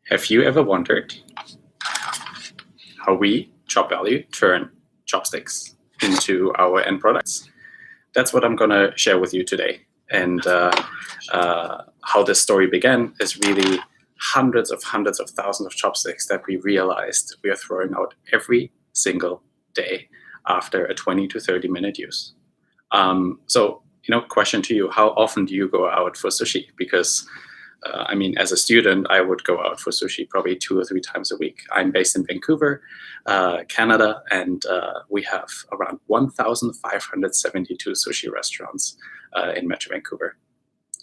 Have you ever wondered how we, ChopValue, turn chopsticks into our end products? That's what I'm going to share with you today. And how this story began is really hundreds of thousands of chopsticks that we realized we are throwing out every single day after a 20 to 30 minute use. So, question to you, how often do you go out for sushi? Because as a student, I would go out for sushi probably 2 or 3 times a week. I'm based in Vancouver, Canada, and we have around 1,572 sushi restaurants in Metro Vancouver.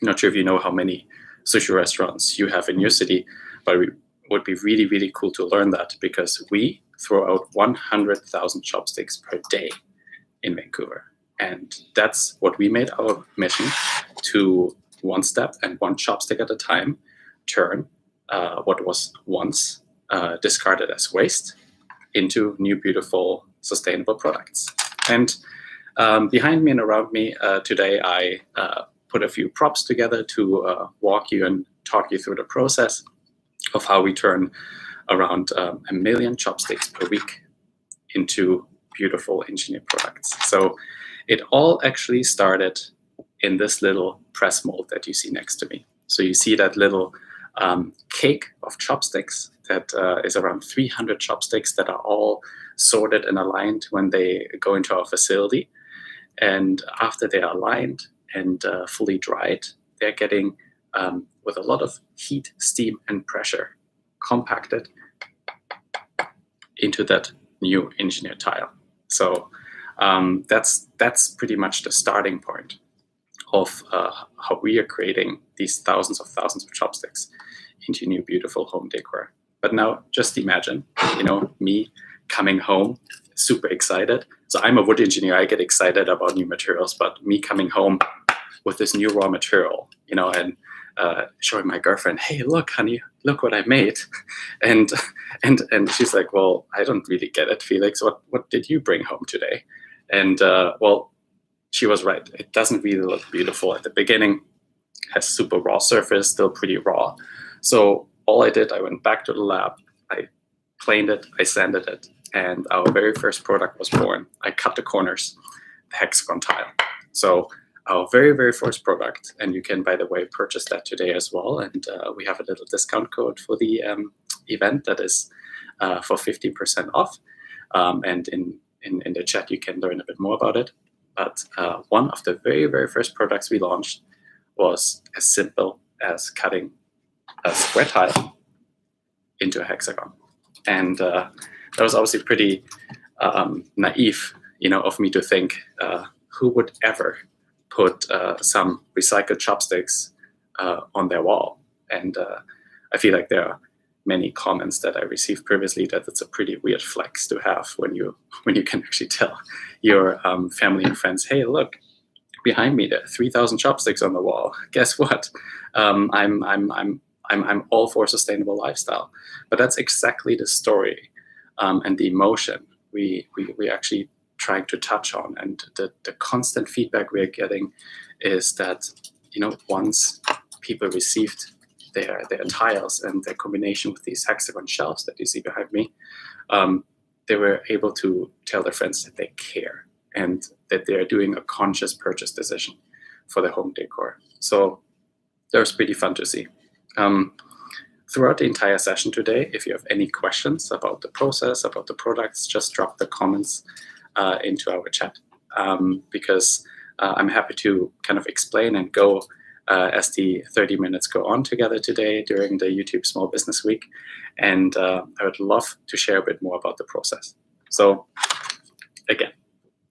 I'm not sure if you know how many sushi restaurants you have in your city, but it would be really, really cool to learn that, because we throw out 100,000 chopsticks per day in Vancouver. And that's what we made our mission to, one step and one chopstick at a time, turn what was once discarded as waste into new, beautiful, sustainable products. And behind me and around me today, I put a few props together to walk you and talk you through the process of how we turn around 1 million chopsticks per week into beautiful engineered products. So it all actually started in this little press mold that you see next to me. So you see that little cake of chopsticks that is around 300 chopsticks that are all sorted and aligned when they go into our facility. And after they are aligned and fully dried, they're getting, with a lot of heat, steam, and pressure, compacted into that new engineered tile. So that's pretty much the starting point of how we are creating these thousands of chopsticks into new, beautiful home decor. But now just imagine, me coming home, super excited. So I'm a wood engineer, I get excited about new materials, but me coming home with this new raw material, and showing my girlfriend, hey, look, honey, look what I made. And she's like, well, I don't really get it, Felix. What did you bring home today? And well, she was right. It doesn't really look beautiful at the beginning. Has super raw surface, still pretty raw. So all I did, I went back to the lab, I planed it, I sanded it, and our very first product was born. I cut the corners, the Hexagon Tile. So our very, very first product, and you can, by the way, purchase that today as well. And we have a little discount code for the event that is for 15% off. And in the chat, you can learn a bit more about it. But one of the very, very first products we launched was as simple as cutting a square tile into a hexagon. And that was obviously pretty naive, of me to think, who would ever put some recycled chopsticks on their wall? And I feel like there are many comments that I received previously that it's a pretty weird flex to have when you can actually tell your family and friends, hey, look, behind me there are 3,000 chopsticks on the wall. Guess what? I'm all for sustainable lifestyle. But that's exactly the story and the emotion we actually trying to touch on. And the constant feedback we are getting is that once people received their tiles and their combination with these hexagon shelves that you see behind me, they were able to tell their friends that they care and that they're doing a conscious purchase decision for their home decor. So that was pretty fun to see. Throughout the entire session today, if you have any questions about the process, about the products, just drop the comments into our chat, because I'm happy to kind of explain and go as the 30 minutes go on together today during the YouTube Small Business Week. And I would love to share a bit more about the process. So again,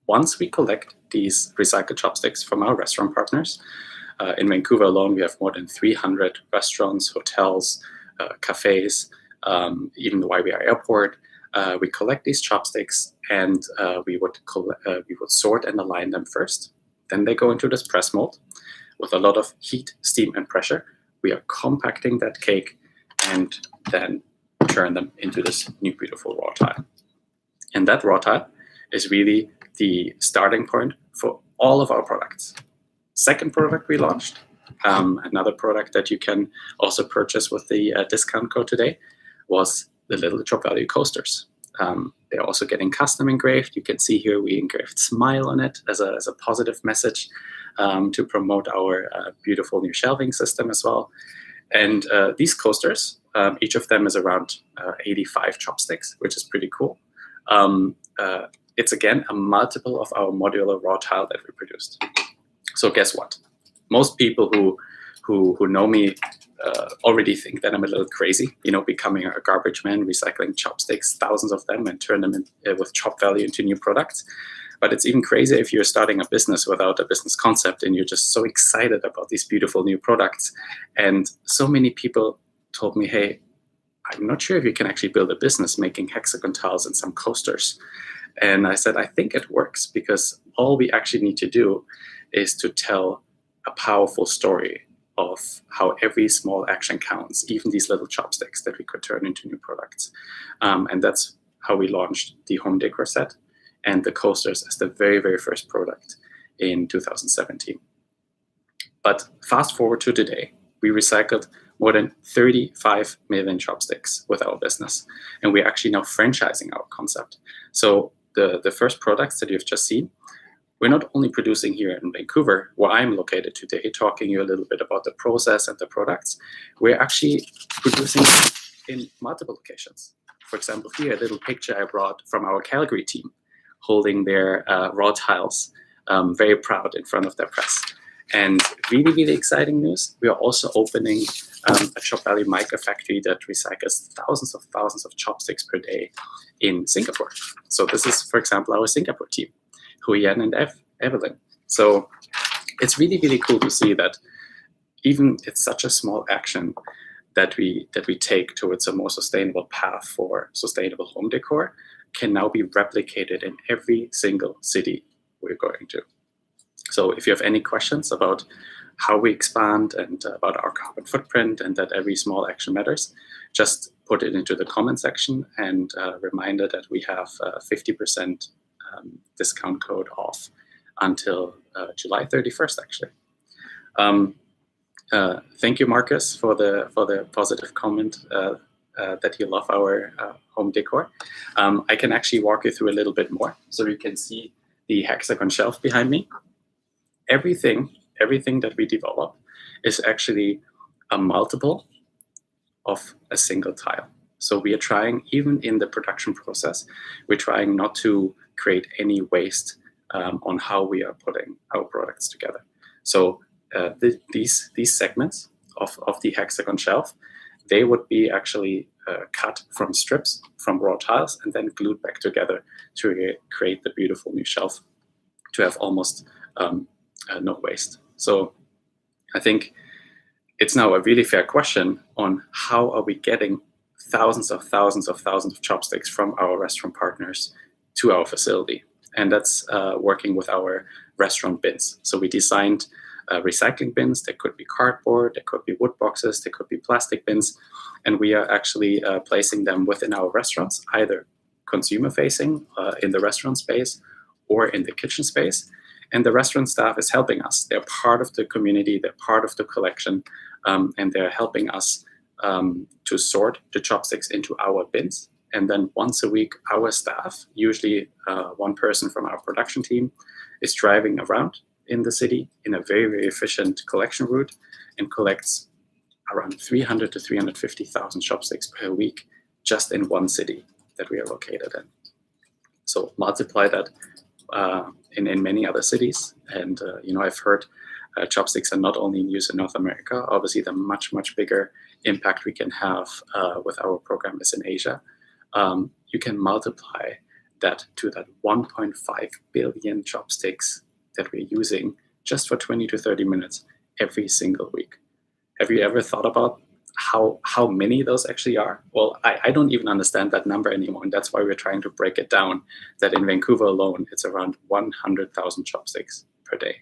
once we collect these recycled chopsticks from our restaurant partners, in Vancouver alone, we have more than 300 restaurants, hotels, cafes, even the YVR airport. We collect these chopsticks and we would sort and align them first. Then they go into this press mold. With a lot of heat, steam, and pressure, we are compacting that cake and then turn them into this new, beautiful raw tile. And that raw tile is really the starting point for all of our products. Second product we launched Another product that you can also purchase with the discount code today was the little Chop Value coasters. They're also getting custom engraved. You can see here we engraved smile on it as a positive message to promote our beautiful new shelving system as well. And these coasters, each of them is around 85 chopsticks, which is pretty cool. It's again a multiple of our modular raw tile that we produced. So guess what? Most people who know me already think that I'm a little crazy, becoming a garbage man, recycling chopsticks, thousands of them, and turn them with Chop Value into new products. But it's even crazier if you're starting a business without a business concept and you're just so excited about these beautiful new products. And so many people told me, hey, I'm not sure if you can actually build a business making hexagon tiles and some coasters. And I said, I think it works, because all we actually need to do is to tell a powerful story of how every small action counts, even these little chopsticks that we could turn into new products. And that's how we launched the home decor set and the coasters as the very, very first product in 2017. But fast forward to today, we recycled more than 35 million chopsticks with our business. And we're actually now franchising our concept. So the first products that you've just seen, we're not only producing here in Vancouver, where I'm located today, talking to you a little bit about the process and the products. We're actually producing in multiple locations. For example, here, a little picture I brought from our Calgary team, holding their raw tiles, very proud in front of their press. And really, really exciting news, we are also opening a Chop Value mica factory that recycles thousands of chopsticks per day in Singapore. So this is, for example, our Singapore team, Huyen and Evelyn. So it's really, really cool to see that even it's such a small action that we take towards a more sustainable path for sustainable home decor can now be replicated in every single city we're going to. So if you have any questions about how we expand and about our carbon footprint and that every small action matters, just put it into the comment section, and reminder that we have 50% discount code off until July 31st, actually. Thank you, Marcus, for the positive comment that you love our home decor. I can actually walk you through a little bit more, so you can see the hexagon shelf behind me. Everything that we develop is actually a multiple of a single tile. So we are trying, even in the production process, we're trying not to create any waste on how we are putting our products together. So these segments of the hexagon shelf, they would be actually cut from strips from raw tiles and then glued back together to create the beautiful new shelf, to have almost no waste. So I think it's now a really fair question on how are we getting thousands of chopsticks from our restaurant partners to our facility. And that's working with our restaurant bins. So we designed recycling bins. There could be cardboard, there could be wood boxes, there could be plastic bins. And we are actually placing them within our restaurants, either consumer facing in the restaurant space or in the kitchen space. And the restaurant staff is helping us. They're part of the community, they're part of the collection, and they're helping us to sort the chopsticks into our bins. And then once a week, our staff, usually one person from our production team, is driving around in the city in a very, very efficient collection route and collects around 300 to 350,000 chopsticks per week just in one city that we are located in. So multiply that in many other cities. And I've heard chopsticks are not only in use in North America. Obviously, the much bigger impact we can have with our program is in Asia. You can multiply that to that 1.5 billion chopsticks that we're using just for 20 to 30 minutes every single week. Have you ever thought about how many those actually are? Well, I don't even understand that number anymore, and that's why we're trying to break it down, that in Vancouver alone, it's around 100,000 chopsticks per day.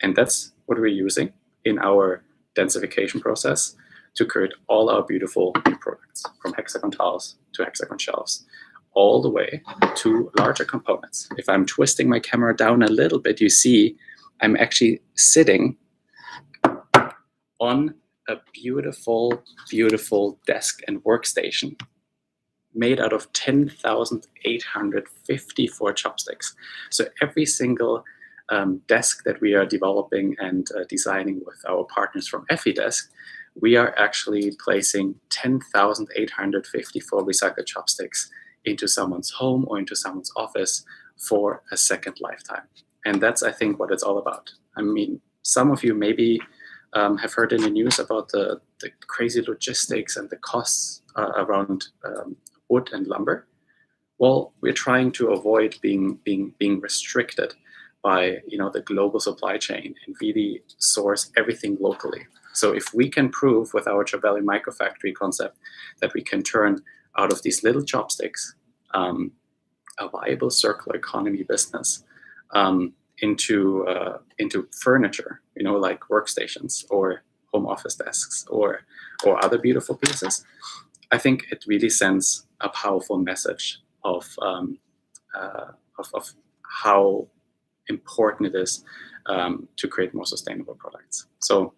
And that's what we're using in our densification process to create all our beautiful new products, from hexagon tiles to hexagon shelves, all the way to larger components. If I'm twisting my camera down a little bit, you see I'm actually sitting on a beautiful, beautiful desk and workstation made out of 10,854 chopsticks. So every single desk that we are developing and designing with our partners from EFIDesk, we are actually placing 10,854 recycled chopsticks into someone's home or into someone's office for a second lifetime. And that's, I think, what it's all about. I mean, some of you maybe have heard in the news about the crazy logistics and the costs around wood and lumber. Well, we're trying to avoid being restricted by the global supply chain and really source everything locally. So if we can prove with our ChopValue microfactory concept that we can turn out of these little chopsticks a viable circular economy business into furniture, like workstations or home office desks or other beautiful pieces, I think it really sends a powerful message of how important it is to create more sustainable products. So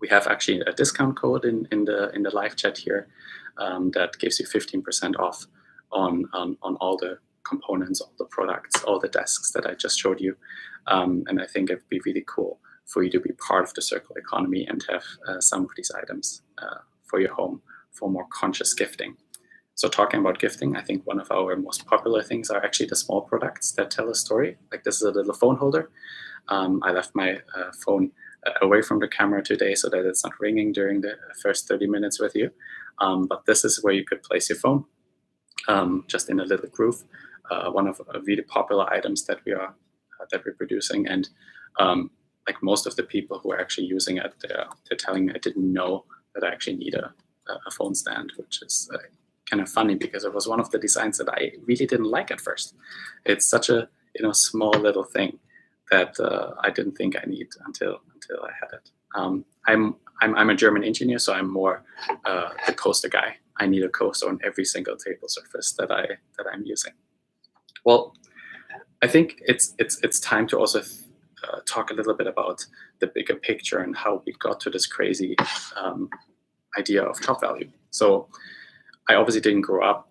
we have actually a discount code in the live chat here that gives you 15% off on all the components, all the products, all the desks that I just showed you. And I think it'd be really cool for you to be part of the circular economy and have some of these items for your home for more conscious gifting. So talking about gifting, I think one of our most popular things are actually the small products that tell a story. Like this is a little phone holder. I left my phone away from the camera today so that it's not ringing during the first 30 minutes with you. But this is where you could place your phone just in a little groove. One of really popular items that we're producing, and like most of the people who are actually using it, they're telling me I didn't know that I actually need a phone stand, which is kind of funny because it was one of the designs that I really didn't like at first. It's such a small little thing that I didn't think I need until I had it. I'm a German engineer, so I'm more the coaster guy. I need a coaster on every single table surface that I'm using. Well, I think it's time to also talk a little bit about the bigger picture and how we got to this crazy idea of ChopValue. So I obviously didn't grow up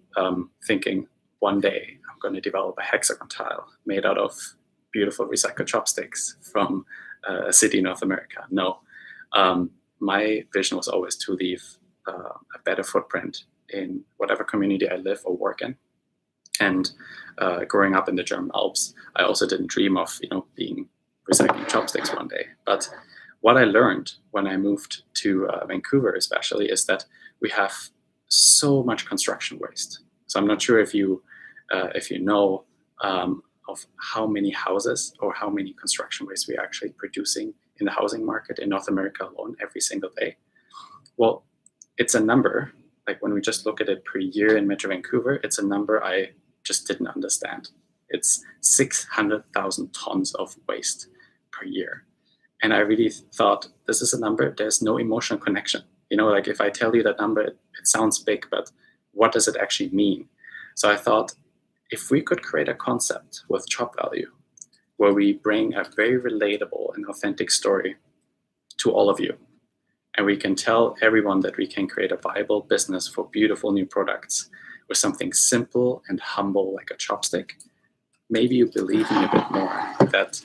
thinking one day I'm going to develop a Hexagon Tile made out of beautiful recycled chopsticks from a city in North America. No, my vision was always to leave a better footprint in whatever community I live or work in. And growing up in the German Alps, I also didn't dream of being recycling chopsticks one day. But what I learned when I moved to Vancouver, especially, is that we have so much construction waste. So I'm not sure if you know of how many houses or how many construction waste we're actually producing in the housing market in North America alone every single day. Well, it's a number, like when we just look at it per year in Metro Vancouver, it's a number I just didn't understand. It's 600,000 tons of waste per year. And I really thought, this is a number, there's no emotional connection. Like if I tell you that number, it sounds big, but what does it actually mean? So I thought, if we could create a concept with ChopValue, where we bring a very relatable and authentic story to all of you, and we can tell everyone that we can create a viable business for beautiful new products with something simple and humble like a chopstick, maybe you believe me a bit more that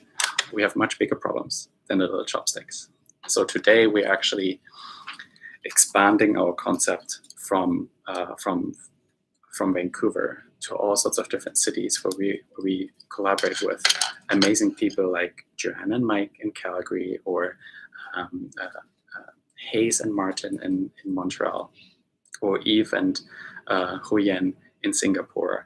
we have much bigger problems than the little chopsticks. So today we're actually expanding our concept from Vancouver to all sorts of different cities where we collaborate with amazing people like Joanna and Mike in Calgary, or Hayes and Martin in Montreal, or Eve and Huyen in Singapore,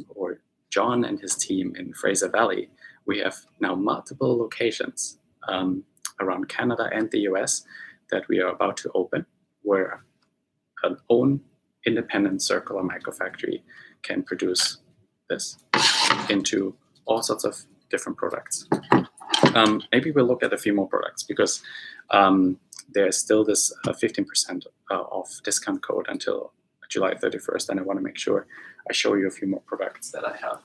or John and his team in Fraser Valley. We have now multiple locations around Canada and the US that we are about to open, where an own independent circular microfactory can produce this into all sorts of different products. Maybe we'll look at a few more products, because there's still this 15% off discount code until July 31st, and I want to make sure I show you a few more products that I have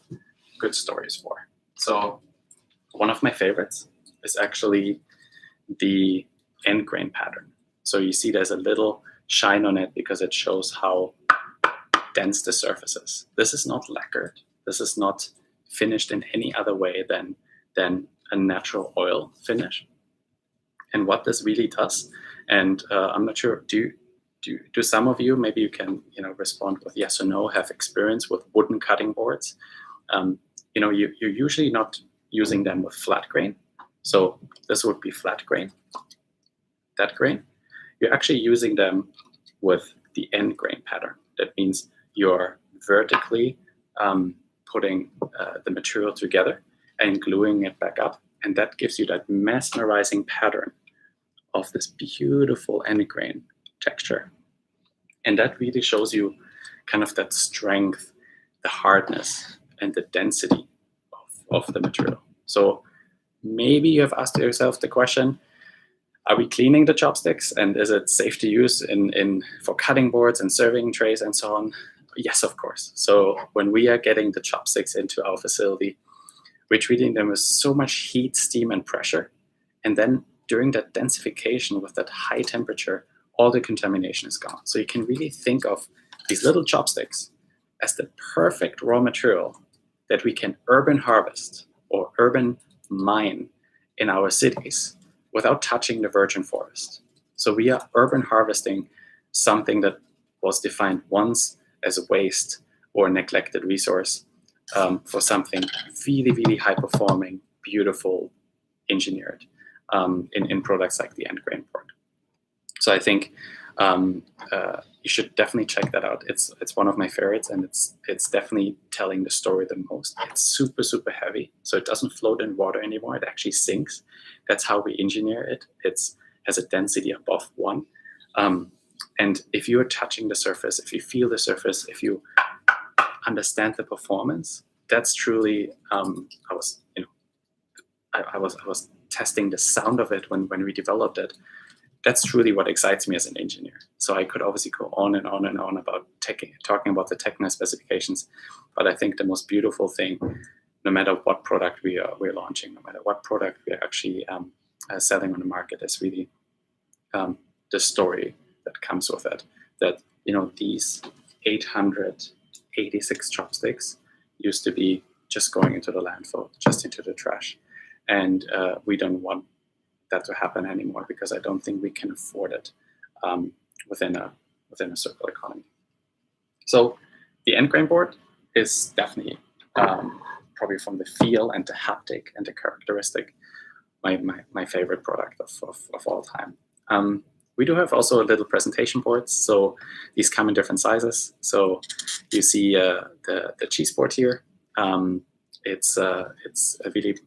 good stories for. So one of my favorites is actually the end grain pattern. So you see there's a little shine on it because it shows how dense the surface is. This is not lacquered. This is not finished in any other way than a natural oil finish. And what this really does, and I'm not sure, do some of you, maybe you can respond with yes or no, have experience with wooden cutting boards? You're usually not using them with flat grain. So this would be flat grain, that grain. You're actually using them with the end grain pattern. That means you're vertically putting the material together and gluing it back up. And that gives you that mesmerizing pattern of this beautiful end grain texture. And that really shows you kind of that strength, the hardness, and the density of the material. So maybe you have asked yourself the question, are we cleaning the chopsticks, and is it safe to use for cutting boards and serving trays and so on? Yes, of course. So when we are getting the chopsticks into our facility, we're treating them with so much heat, steam, and pressure. And then during that densification with that high temperature, all the contamination is gone. So you can really think of these little chopsticks as the perfect raw material that we can urban harvest or urban mine in our cities without touching the virgin forest. So we are urban harvesting something that was defined once as a waste or a neglected resource for something really, really high performing, beautiful, engineered in products like the end grain board. So I think you should definitely check that out. It's one of my favorites, and it's definitely telling the story the most. It's super, super heavy, so it doesn't float in water anymore. It actually sinks. That's how we engineer it. It has a density above 1. And if you are touching the surface, if you feel the surface, if you understand the performance, that's truly. I was testing the sound of it when we developed it. That's truly what excites me as an engineer. So I could obviously go on and on and on about talking about the technical specifications, but I think the most beautiful thing, no matter what product we're launching, no matter what product we're actually selling on the market, is really the story that comes with it. That these 886 chopsticks used to be just going into the landfill, just into the trash, and we don't want that to happen anymore, because I don't think we can afford it within a circular economy. So the end grain board is definitely probably from the feel and the haptic and the characteristic my favorite product of all time. We do have also little presentation boards, so these come in different sizes. So you see the cheese board here. It's a really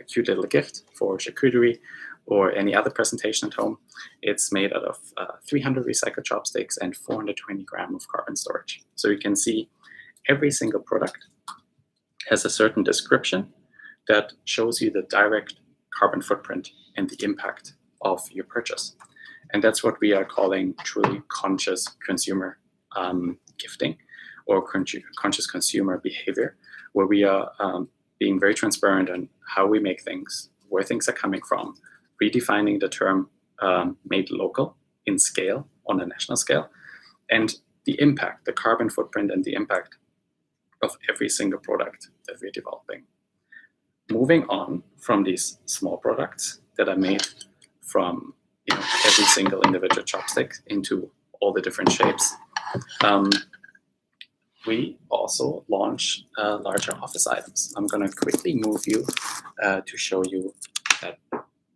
cute little gift for charcuterie or any other presentation at home. It's made out of 300 recycled chopsticks and 420 grams of carbon storage. So you can see every single product has a certain description that shows you the direct carbon footprint and the impact of your purchase. And that's what we are calling truly conscious consumer gifting, or conscious consumer behavior, where we are being very transparent on how we make things, where things are coming from, redefining the term made local in scale, on a national scale, and the impact, the carbon footprint and the impact of every single product that we're developing. Moving on from these small products that are made from every single individual chopstick into all the different shapes, we also launch larger office items. I'm going to quickly move you to show you that,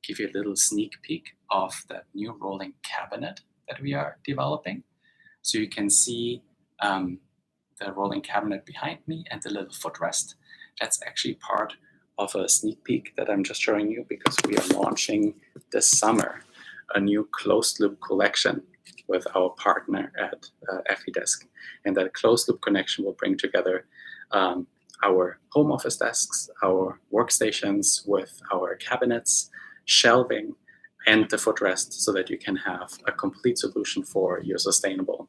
give you a little sneak peek of that new rolling cabinet that we are developing. So you can see the rolling cabinet behind me and the little footrest. That's actually part of a sneak peek that I'm just showing you, because we are launching this summer a new closed loop collection with our partner at Effidesk. And that closed loop connection will bring together our home office desks, our workstations with our cabinets, shelving, and the footrest, so that you can have a complete solution for your sustainable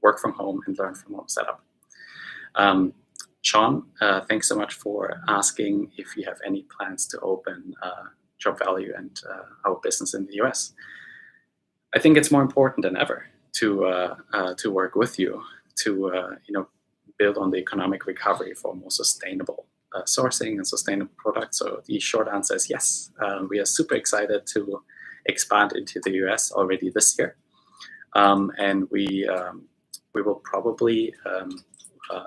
work from home and learn from home setup. Sean, thanks so much for asking if you have any plans to open ChopValue and our business in the US. I think it's more important than ever to work with you to build on the economic recovery for more sustainable sourcing and sustainable products. So the short answer is yes. We are super excited to expand into the US already this year, and we will probably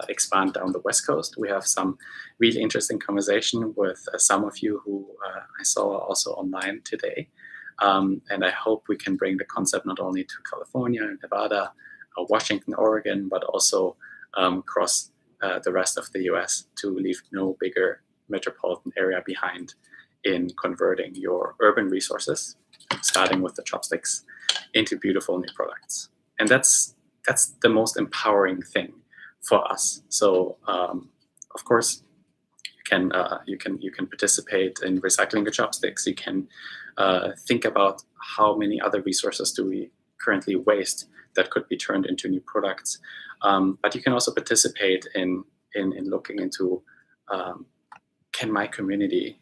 expand down the West Coast. We have some really interesting conversation with some of you who I saw also online today. And I hope we can bring the concept not only to California, Nevada, Washington, Oregon, but also across the rest of the US to leave no bigger metropolitan area behind in converting your urban resources, starting with the chopsticks, into beautiful new products. And that's the most empowering thing for us. So of course, you can participate in recycling the chopsticks. You can think about how many other resources do we currently waste that could be turned into new products. But you can also participate in looking into can my community,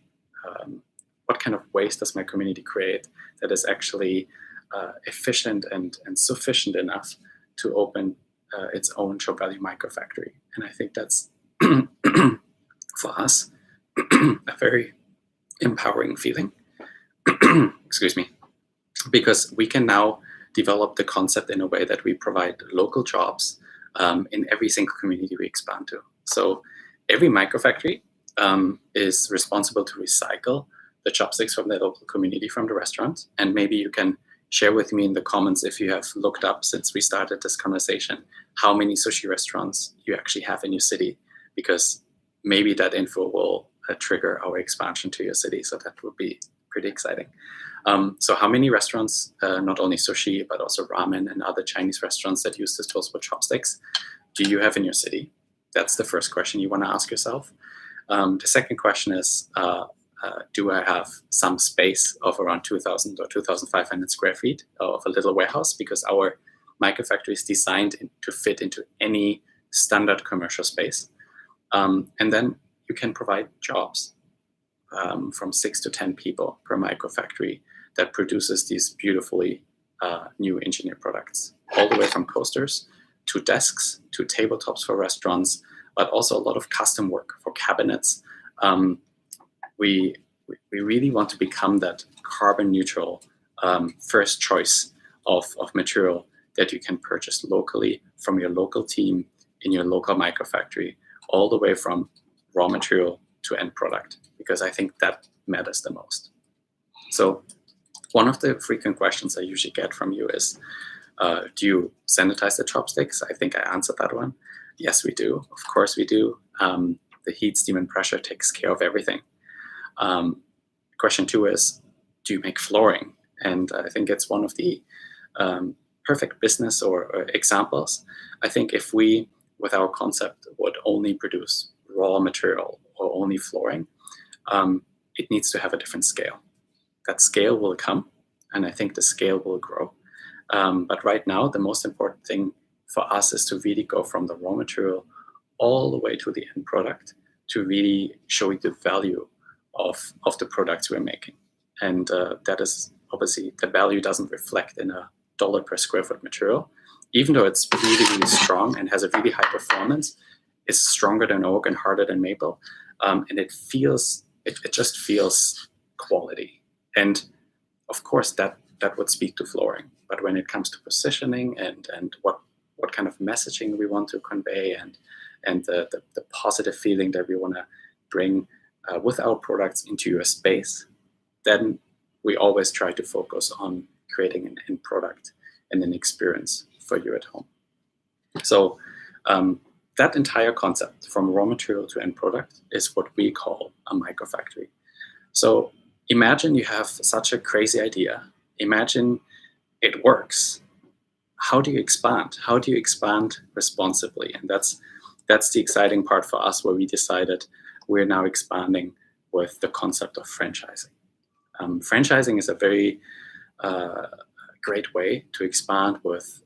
what kind of waste does my community create that is actually efficient and sufficient enough to open its own ChopValue microfactory. And I think that's for us a very empowering feeling. Excuse me, because we can now develop the concept in a way that we provide local jobs in every single community we expand to. So every microfactory is responsible to recycle the chopsticks from the local community, from the restaurant. And maybe you can share with me in the comments if you have looked up since we started this conversation, how many sushi restaurants you actually have in your city, because maybe that info will trigger our expansion to your city. So that would be pretty exciting. So how many restaurants, not only sushi, but also ramen and other Chinese restaurants that use disposable chopsticks, do you have in your city? That's the first question you want to ask yourself. The second question is, do I have some space of around 2,000 or 2,500 square feet of a little warehouse? Because our microfactory is designed to fit into any standard commercial space. And then you can provide jobs from 6 to 10 people per microfactory that produces these beautifully new engineered products, all the way from coasters to desks to tabletops for restaurants, but also a lot of custom work for cabinets. We really want to become that carbon neutral first choice of material that you can purchase locally from your local team in your local microfactory, all the way from raw material to end product, because I think that matters the most. So one of the frequent questions I usually get from you is, do you sanitize the chopsticks? I think I answered that one. Yes, we do. Of course we do. The heat, steam, and pressure takes care of everything. Question 2 is, do you make flooring? And I think it's one of the perfect business or examples. I think if we, with our concept, would only produce raw material or only flooring, it needs to have a different scale. That scale will come, and I think the scale will grow. But right now, the most important thing for us is to really go from the raw material all the way to the end product to really show you the value of the products we're making. And that is obviously, the value doesn't reflect in a dollar per square foot material, even though it's really, really strong and has a really high performance. It's stronger than oak and harder than maple. And it just feels quality. And of course, that would speak to flooring. But when it comes to positioning and what kind of messaging we want to convey and the positive feeling that we want to bring with our products into your space, then we always try to focus on creating an end product and an experience for you at home. So that entire concept, from raw material to end product, is what we call a microfactory. So imagine you have such a crazy idea. Imagine it works. How do you expand? How do you expand responsibly? And that's the exciting part for us, where we decided we're now expanding with the concept of franchising. Franchising is a very great way to expand with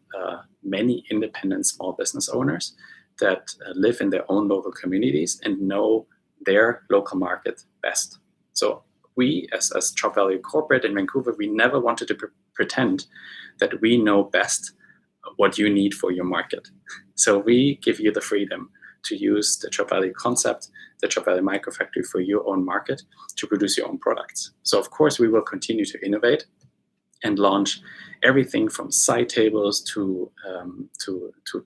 many independent small business owners that live in their own local communities and know their local market best. So we, as ChopValue Corporate in Vancouver, we never wanted to pretend that we know best what you need for your market. So we give you the freedom to use the ChopValue concept, the ChopValue microfactory for your own market to produce your own products. So of course, we will continue to innovate and launch everything from side tables to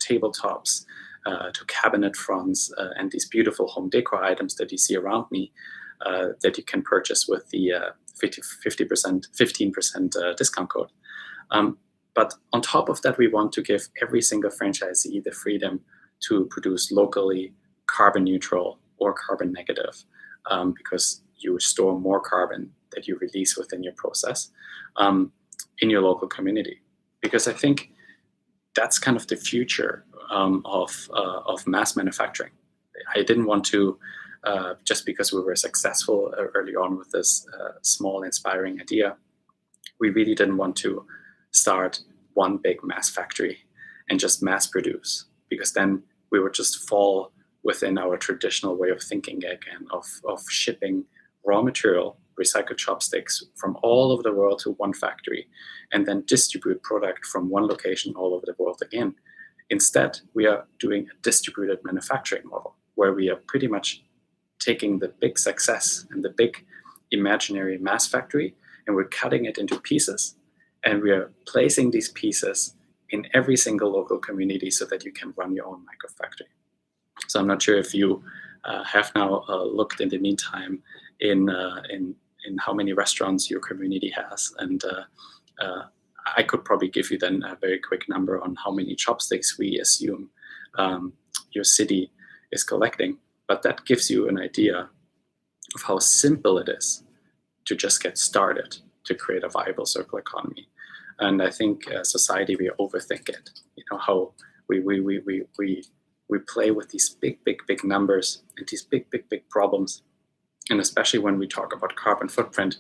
tabletops, to cabinet fronts, and these beautiful home decor items that you see around me that you can purchase with the 15% discount code. But on top of that, we want to give every single franchisee the freedom to produce locally, carbon neutral or carbon negative, because you store more carbon that you release within your process in your local community. Because I think that's kind of the future of mass manufacturing. I didn't want to, just because we were successful early on with this small inspiring idea, we really didn't want to start one big mass factory and just mass produce, because then we would just fall within our traditional way of thinking again of shipping raw material, recycled chopsticks from all over the world to one factory and then distribute product from one location all over the world again. Instead, we are doing a distributed manufacturing model where we are pretty much taking the big success and the big imaginary mass factory and we're cutting it into pieces, and we are placing these pieces in every single local community so that you can run your own microfactory. So I'm not sure if you have now looked in the meantime in how many restaurants your community has, and I could probably give you then a very quick number on how many chopsticks we assume your city is collecting, but that gives you an idea of how simple it is to just get started to create a viable circular economy. And I think as society, we overthink it. You know, how we play with these big numbers and these big problems. And especially when we talk about carbon footprint,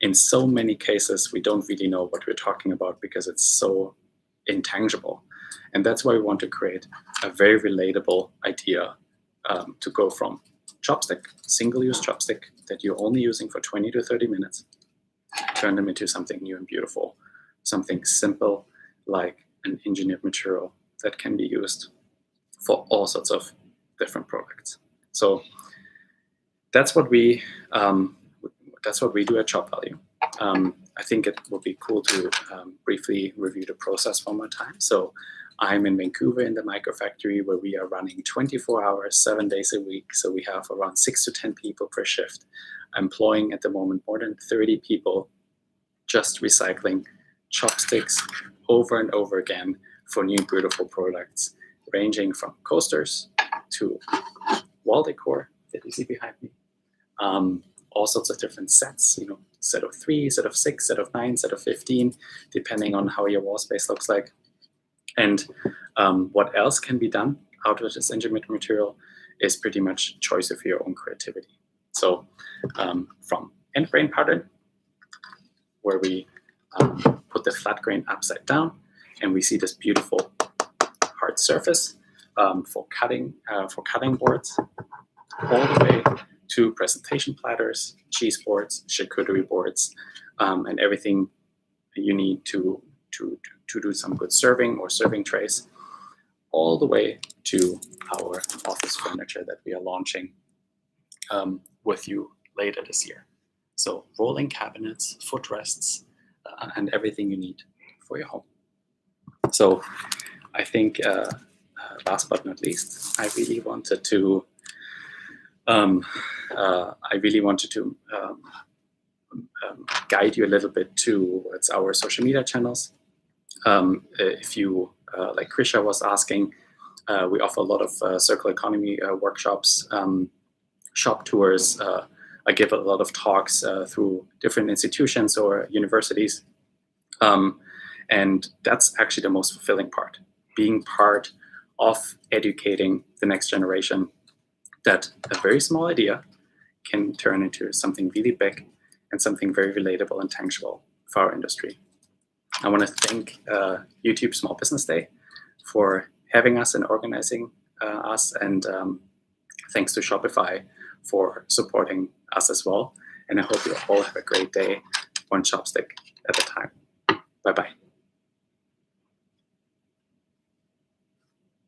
in so many cases, we don't really know what we're talking about because it's so intangible. And that's why we want to create a very relatable idea to go from chopstick, single-use chopstick that you're only using for 20 to 30 minutes, turn them into something new and beautiful, something simple like an engineered material that can be used for all sorts of different products. So that's what we do at ChopValue. I think it would be cool to briefly review the process one more time. So I'm in Vancouver in the microfactory where we are running 24 hours, 7 days a week. So we have around 6 to 10 people per shift, employing at the moment more than 30 people, just recycling chopsticks over and over again for new beautiful products, ranging from coasters to wall decor that you see behind me. All sorts of different sets, set of 3, set of 6, set of 9, set of 15, depending on how your wall space looks like. And what else can be done out of this engineered material is pretty much choice of your own creativity. So from end grain pattern, where we put the flat grain upside down, and we see this beautiful hard surface for cutting boards, all the way to presentation platters, cheese boards, charcuterie boards, and everything you need to do some good serving or serving trays, all the way to our office furniture that we are launching with you later this year. So rolling cabinets, footrests, and everything you need for your home. So I think last but not least, I really wanted to guide you a little bit towards our social media channels. If you, like Krisha was asking, we offer a lot of circular economy workshops, shop tours. I give a lot of talks through different institutions or universities. And that's actually the most fulfilling part, being part of educating the next generation that a very small idea can turn into something really big and something very relatable and tangible for our industry. I want to thank YouTube Small Business Day for having us and organizing us, and thanks to Shopify for supporting us as well. And I hope you all have a great day, one chopstick at a time. Bye-bye.